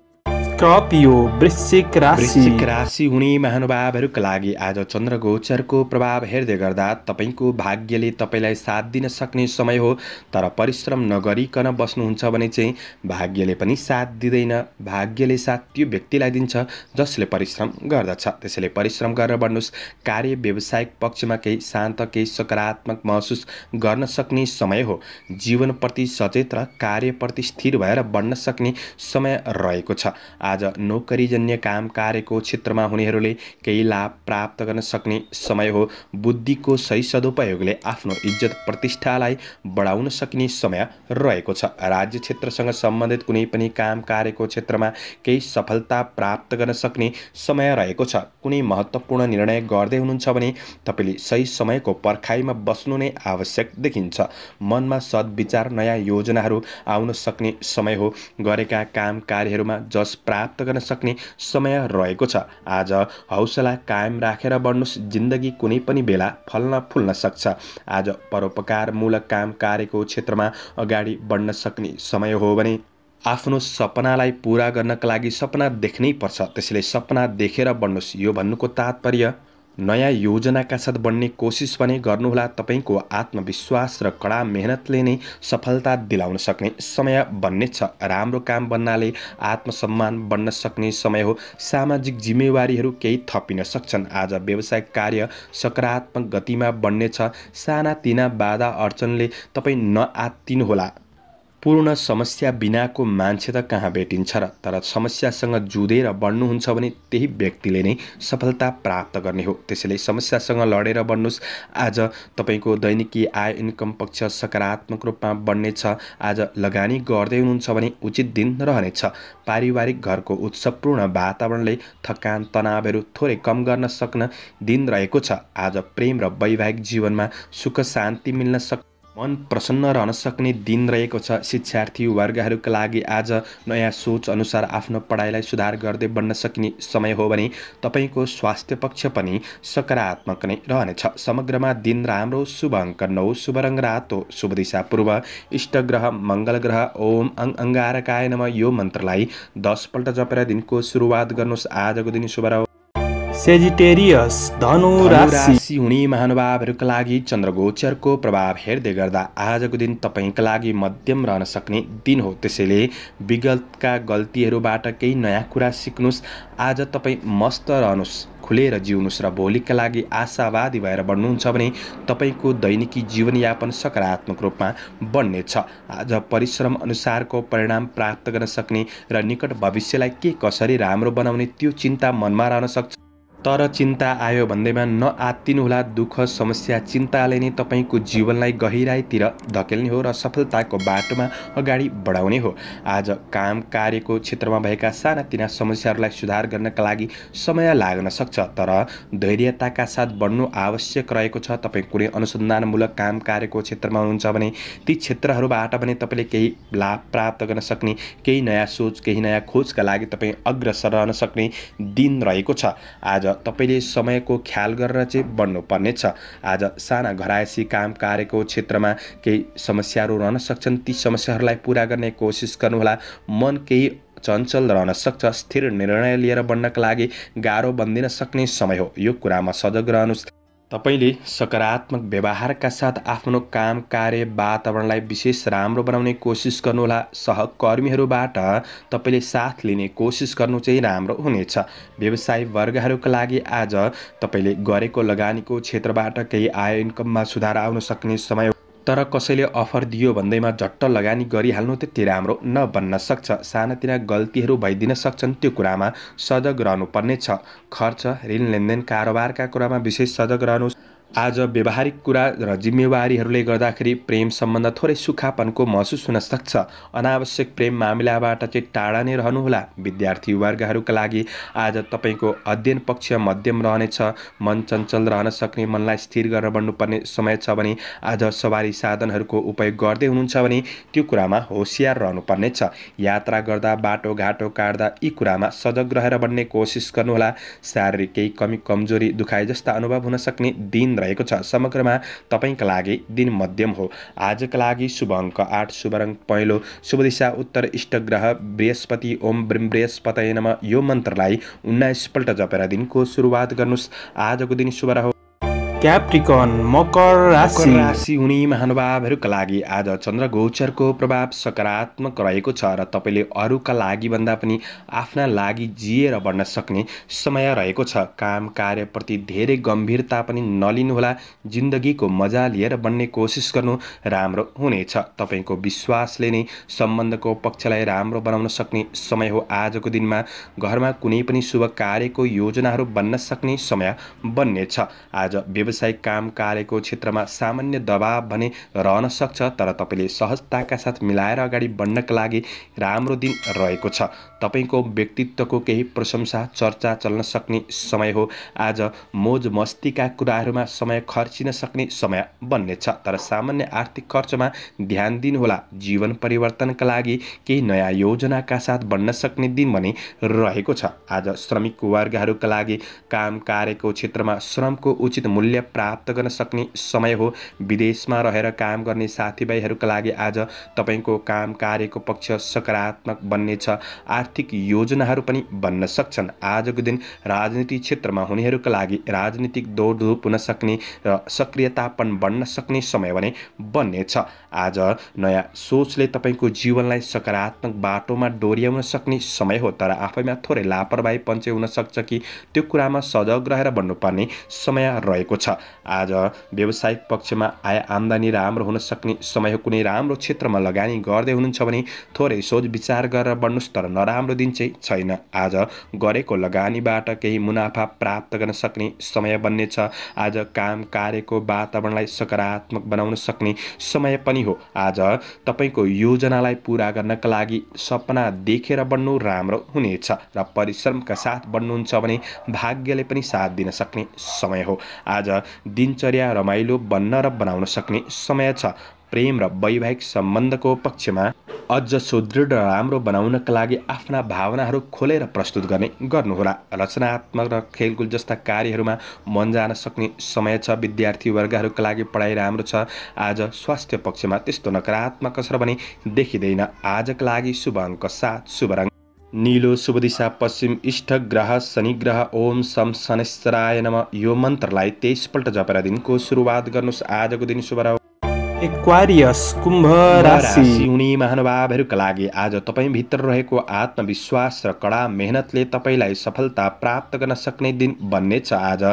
स्कर्पियो वृश्चिक राशि। वृश्चिक राशि हुने महानुभावहरूका लागि आज चन्द्रगोचरको प्रभाव हेर्दै गर्दा तपाईँको भाग्यले तपाईँलाई साथ दिन सक्ने समय हो। तर परिश्रम नगरिकन बस्नुहुन्छ भने चाहिँ भाग्यले पनि साथ दिँदैन। भाग्यले साथ त्यो व्यक्तिलाई दिन्छ जसले परिश्रम गर्दछ। त्यसैले परिश्रम गरेर बढ्नुहोस्। कार्य व्यावसायिक पक्षमा केही शान्त, केही सकारात्मक महसुस गर्न सक्ने समय हो। जीवनप्रति सचेत र कार्यप्रति स्थिर भएर बढ्न सक्ने समय रहेको छ। आज नोकरीजन्य काम कार्यको क्षेत्रमा हुनेहरूले केही लाभ प्राप्त गर्न सक्ने समय हो। बुद्धिको सही सदुपयोगले आफ्नो इज्जत प्रतिष्ठालाई बढाउन सक्ने समय रहेको छ। राज्य क्षेत्रसँग सम्बन्धित कुनै पनि काम कार्यको क्षेत्रमा केही सफलता प्राप्त गर्न सक्ने समय रहेको छ। कुनै महत्त्वपूर्ण निर्णय गर्दै हुनुहुन्छ भने तपाईँले सही समयको पर्खाइमा बस्नु नै आवश्यक देखिन्छ। मनमा सद्विचार, नयाँ योजनाहरू आउन सक्ने समय हो। गरेका काम कार्यहरूमा जस प्राप्त गर्न सक्ने समय रहेको छ। आज हौसला कायम राखेर बढ्नुहोस्। जिन्दगी कुनै पनि बेला फल्न फुल्न सक्छ। आज परोपकारमूलक काम कार्यको क्षेत्रमा अगाडि बढ्न सक्ने समय हो भने आफ्नो सपनालाई पूरा गर्नका लागि सपना देख्नै पर्छ। त्यसैले सपना देखेर बढ्नुहोस्। यो भन्नुको तात्पर्य नयाँ योजनाका साथ बढ्ने कोसिस पनि गर्नुहोला। तपाईँको आत्मविश्वास र कडा मेहनतले नै सफलता दिलाउन सक्ने समय बन्नेछ। राम्रो काम बन्नाले आत्मसम्मान बढ्न सक्ने समय हो। सामाजिक जिम्मेवारीहरू केही थपिन सक्छन्। आज व्यावसायिक कार्य सकारात्मक गतिमा बढ्नेछ। सानातिना बाधा अडचनले तपाईँ नआत्तिनुहोला। पूर्ण समस्या बिनाको मान्छे त कहाँ भेटिन्छ र। तर समस्यासँग जुधेर बढ्नुहुन्छ भने त्यही व्यक्तिले नै सफलता प्राप्त गर्ने हो। त्यसैले समस्यासँग लडेर बढ्नुहोस्। आज तपाईँको दैनिकी आय इन्कम पक्ष सकारात्मक रूपमा बढ्नेछ। आज लगानी गर्दै हुनुहुन्छ भने उचित दिन रहनेछ। पारिवारिक घरको उत्सवपूर्ण वातावरणले थकान तनावहरू थोरै कम गर्न सक्न दिन रहेको छ। आज प्रेम र वैवाहिक जीवनमा सुख शान्ति मिल्न मन प्रसन्न रहन सक्ने दिन रहेको छ। शिक्षार्थी वर्गहरूका लागि आज नयाँ सोच अनुसार आफ्नो पढाइलाई सुधार गर्दै बढ्न सकिने समय हो भने तपाईँको स्वास्थ्य पक्ष पनि सकारात्मक नै रहनेछ। समग्रमा दिन राम्रो, शुभ अङ्क 9, शुभ रङ रातो, शुभ दिशा पूर्व, इष्ट ग्रह मङ्गल ग्रह। ओम अङ्गारकाय नमः यो मन्त्रलाई 10 पल्ट जपेर दिनको सुरुवात गर्नुहोस्। आजको दिन शुभ रह्यो। सेजिटेरियस धनु राशि हुने महानुभावहरूका लागि चन्द्रगोचरको प्रभाव हेर्दै गर्दा आजको दिन तपाईँका लागि मध्यम रहन सक्ने दिन हो। त्यसैले विगतका गल्तीहरूबाट केही नयाँ कुरा सिक्नुहोस्। आज तपाईँ मस्त रहनुहोस्, खुलेर जिउनुहोस् र भोलिका लागि आशावादी भएर बढ्नुहुन्छ भने तपाईँको दैनिकी जीवनयापन सकारात्मक रूपमा बन्नेछ। आज परिश्रम अनुसारको परिणाम प्राप्त गर्न सक्ने र निकट भविष्यलाई के कसरी राम्रो बनाउने त्यो चिन्ता मनमा रहन सक्छ। तर चिन्ता आयो भन्दैमा नआत्तिनुहोला। दुःख समस्या चिन्ताले नै तपाईँको जीवनलाई गहिराइतिर धकेल्ने हो र सफलताको बाटोमा अगाडि बढाउने हो। आज काम कार्यको क्षेत्रमा भएका सानातिना समस्याहरूलाई सुधार गर्नका लागि समय लाग्न सक्छ, तर धैर्यताका साथ बढ्नु आवश्यक रहेको छ। तपाईँ कुनै अनुसन्धानमूलक काम कार्यको क्षेत्रमा हुनुहुन्छ भने ती क्षेत्रहरूबाट पनि तपाईँले केही लाभ प्राप्त गर्न सक्ने, केही नयाँ सोच, केही नयाँ खोजका लागि तपाईँ अग्रसर रहन सक्ने दिन रहेको छ। आज तपाईँले समयको ख्याल गरेर चाहिँ बढ्नुपर्नेछ। आज साना घरायसी काम कार्यको क्षेत्रमा केही समस्याहरू रहन सक्छन्, ती समस्याहरूलाई पुरा गर्ने कोसिस गर्नुहोला। मन केही चञ्चल रहन सक्छ। स्थिर निर्णय लिएर बढ्नका लागि गाह्रो बन्दिन सक्ने समय हो। यो कुरामा सजग रहनुहोस्। तपाईँले सकारात्मक व्यवहारका साथ आफ्नो काम कार्य वातावरणलाई विशेष राम्रो बनाउने कोसिस गर्नुहोला। सहकर्मीहरूबाट तपाईँले साथ लिने कोसिस गर्नु चाहिँ राम्रो हुनेछ। व्यवसायी वर्गहरूका लागि आज तपाईँले गरेको लगानीको क्षेत्रबाट केही आय इन्कममा सुधार आउन सक्ने समय, तर कसैले अफर दियो भन्दैमा झट्ट लगानी गरिहाल्नु त्यति राम्रो नबन्न सक्छ। सानातिना गल्तीहरू भइदिन सक्छन्, त्यो कुरामा सजग रहनुपर्नेछ। खर्च, ऋण लेनदेन, कारोबारका कुरामा विशेष सजग रहनुहोस्। आज व्यवहारिक कुरा र जिम्मेवारीहरूले गर्दाखेरि प्रेम सम्बन्ध थोरै सुखापनको महसुस हुन सक्छ। अनावश्यक प्रेम मामिलाबाट चाहिँ टाढा नै रहनुहोला। विद्यार्थी वर्गहरूका लागि आज तपाईँको अध्ययन पक्ष मध्यम रहनेछ। मन चञ्चल रहन सक्ने, मनलाई स्थिर गरेर बढ्नुपर्ने समय छ भने आज सवारी साधनहरूको उपयोग गर्दै हुनुहुन्छ भने त्यो कुरामा होसियार रहनुपर्नेछ। यात्रा गर्दा, बाटोघाटो काट्दा यी कुरामा सजग रहेर बढ्ने कोसिस गर्नुहोला। शारीरिक केही कमी कमजोरी दुखाइ जस्ता अनुभव हुन सक्ने दिन रहेको छ। समग्रमा तपाईँका लागि दिन मध्यम हो। आजका लागि शुभ अङ्क 8, शुभ रङ पहेँलो, शुभ दिशा उत्तर, इष्ट ग्रह बृहस्पति। ओम ब्रह्म बृहस्पतये नमः यो मन्त्रलाई 19 पल्ट जपेर दिनको सुरुवात गर्नुहोस्। आजको दिन शुभ रह्यो। क्याप्रिकन मकर राशि हुने महानुभावहरूका लागि आज चन्द्र गोचरको प्रभाव सकारात्मक रहेको छ र तपाईँले अरूका लागि भन्दा पनि आफ्ना लागि जिएर बढ्न सक्ने समय रहेको छ। काम कार्यप्रति धेरै गम्भीरता पनि नलिनुहोला। जिन्दगीको मजा लिएर बढ्ने कोसिस गर्नु राम्रो हुनेछ। तपाईँको विश्वासले नै सम्बन्धको पक्षलाई राम्रो बनाउन सक्ने समय हो। आजको दिनमा घरमा कुनै पनि शुभ कार्यको योजनाहरू बन्न सक्ने समय बन्नेछ। आज व्यावसायिक काम कार्यको क्षेत्रमा सामान्य दबाव भने रहन सक्छ, तर तपाईँले सहजताका साथ मिलाएर अगाडि बढ्नका लागि राम्रो दिन रहेको छ। तपाईँको व्यक्तित्वको केही प्रशंसा चर्चा चल्न सक्ने समय हो। आज मोज मस्तीका कुराहरूमा समय खर्चिन सक्ने समय बन्नेछ, तर सामान्य आर्थिक खर्चमा ध्यान दिनुहोला। जीवन परिवर्तनका लागि केही नयाँ योजनाका साथ बढ्न सक्ने दिन भने रहेको छ। आज श्रमिक वर्गहरूका लागि काम कार्यको क्षेत्रमा श्रमको उचित मूल्य प्राप्त गर्न सक्ने समय हो। विदेशमा रहेर काम गर्ने साथीभाइहरूका लागि आज तपाईँको काम कार्यको पक्ष सकारात्मक बन्नेछ। आर्थिक योजनाहरू पनि बन्न सक्छन्। आजको दिन राजनीतिक क्षेत्रमा हुनेहरूका लागि राजनीतिक दौडधुप हुन सक्ने र सक्रियतापन बढ्न सक्ने समय भने बन्नेछ। आज नयाँ सोचले तपाईँको जीवनलाई सकारात्मक बाटोमा डोर्याउन सक्ने समय हो, तर आफैमा थोरै लापरवाहीपन चाहिँ हुन सक्छ कि त्यो कुरामा सजग रहेर बढ्नुपर्ने समय रहेको छ। आज व्यावसायिक पक्षमा आय आम्दानी राम्रो हुन सक्ने समय हो। कुनै राम्रो क्षेत्रमा लगानी गर्दै हुनुहुन्छ भने थोरै सोच विचार गरेर बढ्नुहोस्, तर नराम्रो दिन चाहिँ छैन। आज गरेको लगानीबाट केही मुनाफा प्राप्त गर्न सक्ने समय बन्नेछ। आज काम कार्यको वातावरणलाई सकारात्मक बनाउन सक्ने समय पनि हो। आज तपाईँको योजनालाई पुरा गर्नका लागि सपना देखेर बढ्नु राम्रो हुनेछ र परिश्रमका साथ बढ्नुहुन्छ भने भाग्यले पनि साथ दिन सक्ने समय हो। आज दिनचर्या रमाइलो बन्न र बनाउन सक्ने समय छ। प्रेम र वैवाहिक सम्बन्धको पक्षमा अझ सुदृढ र राम्रो बनाउनका लागि आफ्ना भावनाहरू खोलेर प्रस्तुत गर्नुहोला। रचनात्मक र खेलकुद जस्ता कार्यहरूमा मन जान सक्ने समय छ। विद्यार्थी वर्गहरूका लागि पढाइ राम्रो छ। आज स्वास्थ्य पक्षमा त्यस्तो नकारात्मक असर पनि देखिँदैन। आजका लागि शुभ अङ्क 7, शुभ रङ नीलो, शुभ दिशा पश्चिम, इष्ट ग्रह शनि ग्रह। ओम सम शनेश्वराय नमः। यो मन्त्रलाई 23 पल्ट जपेर दिनको सुरुवात गर्नुहोस्। आजको दिन शुभ रह्यो। एक्वारियस, कुम्भ राशि हुने महानुभावहरूका लागि आज तपाईभित्र रहेको आत्मविश्वास र कडा मेहनतले तपाईँलाई सफलता प्राप्त गर्न सक्ने दिन बन्नेछ। आज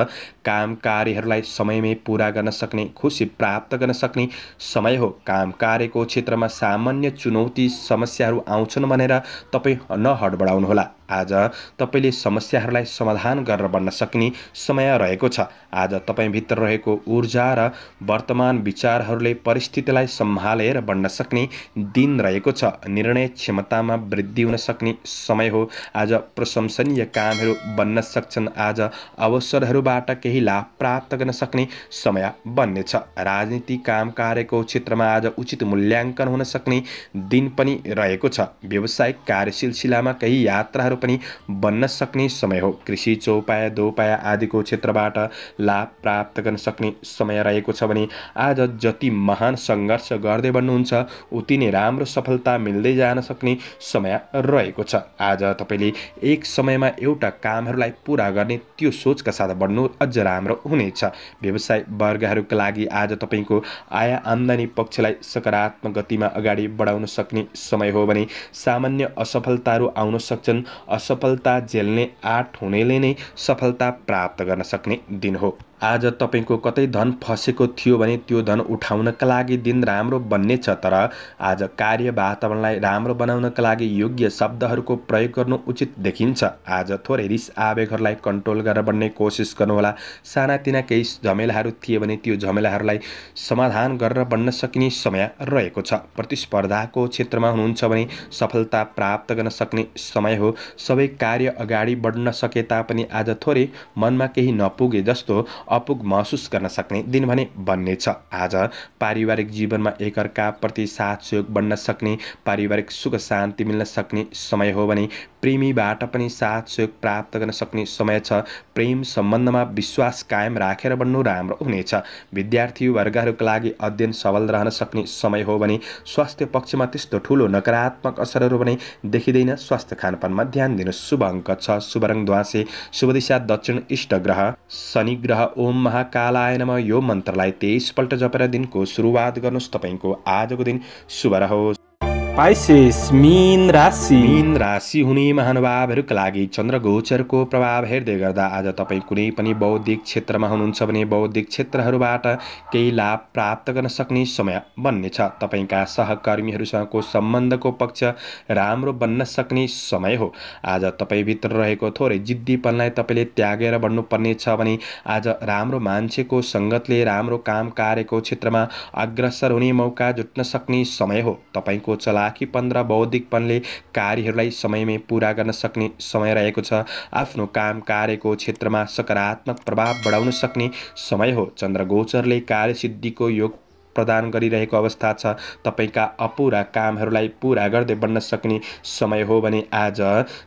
काम कार्यहरूलाई समयमै पुरा गर्न सक्ने, खुसी प्राप्त गर्न सक्ने समय हो। काम कार्यको क्षेत्रमा सामान्य चुनौती समस्याहरू आउँछन् भनेर तपाईँ नहडबडाउनुहोला। आज तपाईँले समस्याहरूलाई समाधान गरेर बन्न सक्ने समय रहेको छ। आज तपाईँभित्र रहेको ऊर्जा र वर्तमान विचारहरूले परिस्थितिलाई सम्हालेर बन्न सक्ने दिन रहेको छ। निर्णय क्षमतामा वृद्धि हुन सक्ने समय हो। आज प्रशंसनीय कामहरू बन्न सक्छन्। आज अवसरहरूबाट केही लाभ प्राप्त गर्न सक्ने समय बन्नेछ। राजनीति काम कार्यको क्षेत्रमा आज उचित मूल्याङ्कन हुन सक्ने दिन पनि रहेको छ। व्यावसायिक कार्यसिलसिलामा केही यात्राहरू पनि बन्न सक्ने समय हो। कृषि, चौपाया, दोपाया आदिको क्षेत्रबाट लाभ प्राप्त गर्न सक्ने समय रहेको छ भने आज जति महान सङ्घर्ष गर्दै बन्नुहुन्छ उति नै राम्रो सफलता मिल्दै जान सक्ने समय रहेको छ। आज तपाईँले एक समयमा एउटा कामहरूलाई पुरा गर्ने त्यो सोचका साथ बढ्नु अझ राम्रो हुनेछ। व्यवसाय वर्गहरूका लागि आज तपाईँको आय आम्दानी पक्षलाई सकारात्मक गतिमा अगाडि बढाउन सक्ने समय हो भने सामान्य असफलताहरू आउन सक्छन्। असफलता झेल्ने आँट हुनेले नै सफलता प्राप्त गर्न सक्ने दिन हो। आज तपाईँको कतै धन फसेको थियो भने त्यो धन उठाउनका लागि दिन राम्रो बन्नेछ। तर आज कार्य वातावरणलाई राम्रो बनाउनका लागि योग्य शब्दहरूको प्रयोग गर्नु उचित देखिन्छ। आज थोरै रिस आवेगहरूलाई कन्ट्रोल गरेर बन्ने कोसिस गर्नुहोला। सानातिना केही झमेलाहरू थिए भने त्यो झमेलाहरूलाई समाधान गरेर बन्न सकिने समय रहेको छ। प्रतिस्पर्धाको क्षेत्रमा हुनुहुन्छ भने सफलता प्राप्त गर्न सक्ने समय हो। सबै कार्य अगाडि बढ्न सके तापनि आज थोरै मनमा केही नपुगे जस्तो अपुग महसुस गर्न सक्ने दिन भने बन्नेछ। आज पारिवारिक जीवनमा एकअर्काप्रति साथ सहयोग बन्न सक्ने, पारिवारिक सुख शान्ति मिल्न सक्ने समय हो भने प्रेमीबाट पनि साथ सहयोग प्राप्त गर्न सक्ने समय छ। प्रेम सम्बन्धमा विश्वास कायम राखेर बन्नु राम्रो हुनेछ। विद्यार्थी वर्गहरूका लागि अध्ययन सबल रहन सक्ने समय हो भने स्वास्थ्य पक्षमा त्यस्तो ठुलो नकारात्मक असरहरू पनि देखिँदैन। स्वास्थ्य खानपानमा ध्यान दिनु। शुभ अङ्क 6, शुभ रङ ध्वाँसे, शुभ दिशा दक्षिण, इष्ट ग्रह शनि ग्रह। ओम महाकालाय नमः। यो मन्त्रलाई 23 पल्ट जपेर दिनको सुरुवात गर्नुहोस्। तपाईँको आजको दिन शुभ रहोस्। पाइसेस, मीन राशि मीन राशि हुने महानुभावहरूका लागि चन्द्र गोचरको प्रभाव हेर्दै गर्दा आज तपाईँ कुनै पनि बौद्धिक क्षेत्रमा हुनुहुन्छ भने बौद्धिक क्षेत्रहरूबाट केही लाभ प्राप्त गर्न सक्ने समय बन्नेछ। तपाईँका सहकर्मीहरूसँगको सम्बन्धको पक्ष राम्रो बन्न सक्ने समय हो। आज तपाईँभित्र रहेको थोरै जिद्दीपनलाई तपाईँले त्यागेर बढ्नुपर्नेछ भने आज राम्रो मान्छेको सङ्गतले राम्रो काम कार्यको क्षेत्रमा अग्रसर हुने मौका जुट्न सक्ने समय हो। तपाईँको चलाखीपन र बौद्धिकपनले कार्यहरूलाई समयमै पुरा गर्न सक्ने समय रहेको छ। आफ्नो काम कार्यको क्षेत्रमा सकारात्मक प्रभाव बढाउन सक्ने समय हो। चन्द्र गोचरले कार्यसिद्धिको योग प्रदान गरिरहेको अवस्था छ। तपाईँका अपुरा कामहरूलाई पुरा गर्दै बन्न सक्ने समय हो भने आज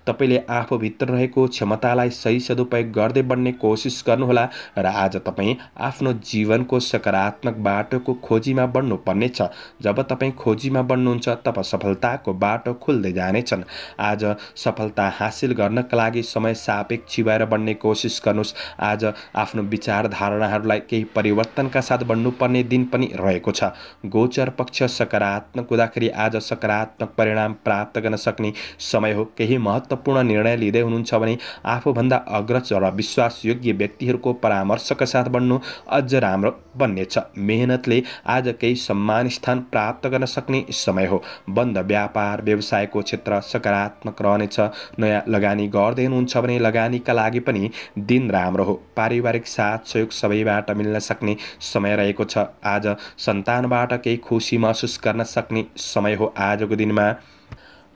तपाईँले आफूभित्र रहेको क्षमतालाई सही सदुपयोग गर्दै बढ्ने कोसिस गर्नुहोला र आज तपाईँ आफ्नो जीवनको सकारात्मक बाटोको खोजीमा बढ्नुपर्नेछ। जब तपाईँ खोजीमा बढ्नुहुन्छ तब सफलताको बाटो खुल्दै जानेछन्। आज सफलता हासिल गर्नका लागि समय सापेक्ष भएर बढ्ने कोसिस गर्नुहोस्। आज आफ्नो विचार धारणाहरूलाई केही परिवर्तनका साथ बढ्नुपर्ने दिन पनि रहेको छ। गोचर पक्ष सकारात्मक हुँदाखेरि आज सकारात्मक परिणाम प्राप्त गर्न सक्ने समय हो। केही महत्त्वपूर्ण निर्णय लिँदै हुनुहुन्छ भने आफूभन्दा अग्रज र विश्वासयोग्य व्यक्तिहरूको परामर्शका साथ बढ्नु अझ राम्रो बन्नेछ। मेहनतले आज केही सम्मान स्थान प्राप्त गर्न सक्ने समय हो। बन्द व्यापार व्यवसायको क्षेत्र सकारात्मक रहनेछ। नयाँ लगानी गर्दै हुनुहुन्छ भने लगानीका लागि पनि दिन राम्रो हो। पारिवारिक साथ सहयोग सबैबाट मिल्न सक्ने समय रहेको छ। आज सन्तानबाट केही खुसी महसुस गर्न सक्ने समय हो। आजको दिनमा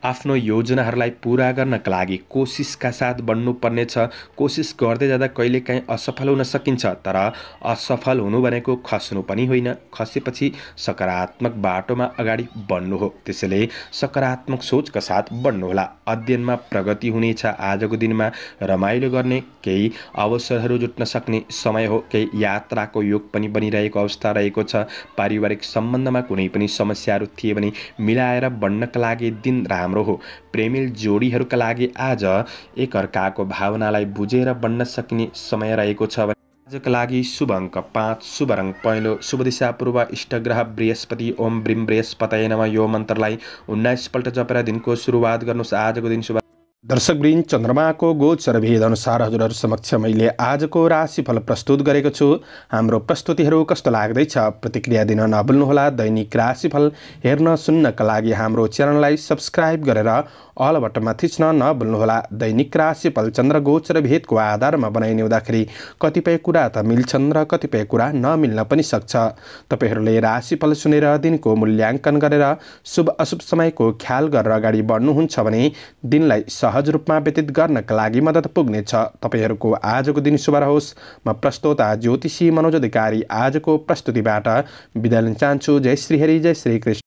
आफ्नो योजनाहरूलाई पूरा गर्नका लागि कोसिसका साथ बढ्नुपर्नेछ। कोसिस गर्दै जाँदा कहिलेकाहीँ असफल हुन सकिन्छ, तर असफल हुनु भनेको खस्नु पनि होइन। खसेपछि सकारात्मक बाटोमा अगाडि बढ्नु हो। त्यसैले सकारात्मक सोचका साथ बढ्नुहोला। अध्ययनमा प्रगति हुनेछ। आजको दिनमा रमाइलो गर्ने, केही अवसरहरू जुट्न सक्ने समय हो। केही यात्राको योग पनि बनिरहेको अवस्था रहेको छ। पारिवारिक सम्बन्धमा कुनै पनि समस्याहरू थिए भने मिलाएर बढ्नका लागि दिन राम्रो हो। प्रेमिल जोडीहरूका लागि आज एकअर्काको भावनालाई बुझेर बढ्न सकिने समय रहेको छ। आजका लागि शुभ अङ्क 5, शुभ रङ पहेँलो, शुभ दिशा पूर्व, इष्टग्रह बृहस्पति। ओम ब्रीम बृहस्पतये नमः। यो मन्त्रलाई 19 पल्ट जपेर दिनको सुरुवात गर्नुहोस्। आजको दिन शुभ। दर्शकवृन्द, चन्द्रमाको गोचर भेद अनुसार हजुरहरू समक्ष मैले आजको राशिफल प्रस्तुत गरेको छु। हाम्रो प्रस्तुतिहरू कस्तो लाग्दैछ प्रतिक्रिया दिन नभुल्नुहोला। दैनिक राशिफल हेर्न सुन्नका लागि हाम्रो च्यानललाई सब्स्क्राइब गरेर अल बटनमा थिच्न नभुल्नुहोला। दैनिक राशिफल चन्द्र गोचर भेदको आधारमा बनाइने हुँदाखेरि कतिपय कुरा त मिल्छन् र कतिपय कुरा नमिल्न पनि सक्छ। तपाईहरूले राशिफल सुनेर दिनको मूल्याङ्कन गरेर शुभ अशुभ समयको ख्याल गरेर अगाडि बढ्नुहुन्छ भने दिनलाई सहज रूपमा व्यतीत गर्नका लागि मद्दत पुग्नेछ। तपाईहरूको आजको दिन शुभ रहोस्। म प्रस्तोता ज्योतिषी मनोज अधिकारी आजको प्रस्तुतिबाट बिदा लिन चाहन्छु। जय श्री हरि, जय श्री कृष्ण।